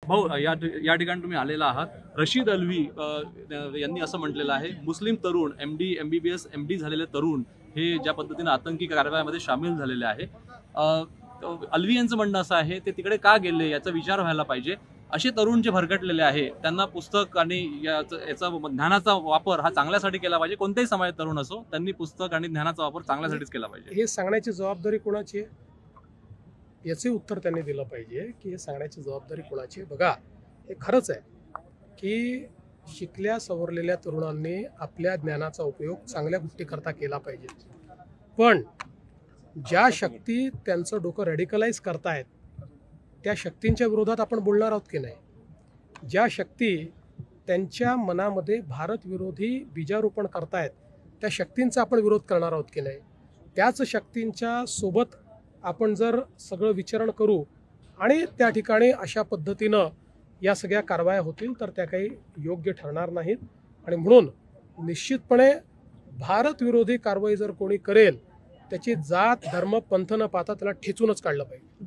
भाऊ या ठिकाणी तुम्ही आलेला आहात। रशीद अल्वी यांनी असं म्हटलेलं आहे, मुस्लिम तरुण MD MBBS MD झालेले तरुण हे ज्या पद्धतीने आतंकी कारवायामध्ये सामील झालेले आहे। अल्वी यांचं म्हणणं असं आहे, ते तिकडे का गेले याचा विचार व्हायला पाहिजे। असे तरुण जे भरकटलेले आहे त्यांना पुस्तक आणि याचा ज्ञानाचा वापर हा चांगल्यासाठी केला पाहिजे। कोणत्याही समाजात तरुण असो त्यांनी पुस्तक आणि ज्ञानाचा वापर चांगल्यासाठीच केला पाहिजे। हे सांगण्याची जबाबदारी कोणाची आहे याचे उत्तर त्यांनी दिलं पाहिजे की हे सांगण्याची जबाबदारी कोणाची आहे। बघा, हे खरंच आहे की शिकल्या सवरलेल्या तरुणांनी आपल्या ज्ञानाचा उपयोग चांगल्या गोष्टीकरता केला पाहिजे, पण ज्या शक्ती त्यांचं डोकं रॅडिकलाइज करतायत त्या शक्तींच्या विरोधात आपण बोलणार आहोत की नाही। ज्या शक्ती त्यांच्या मनामध्ये भारत विरोधी बीजारोपण करतायत त्या शक्तींचा आपण विरोध करणार आहोत की नाही। त्याच शक्तींच्या सोबत आपण जर सगळं विचरण करू आणि त्या ठिकाणी अशा पद्धतीनं या सगळ्या कारवाया होतील तर त्या काही योग्य ठरणार नाहीत। आणि म्हणून निश्चितपणे भारत विरोधी कारवाई जर कोणी करेल त्याची जात धर्म पंथ न पाहता त्याला ठेचूनच काढलं पाहिजे।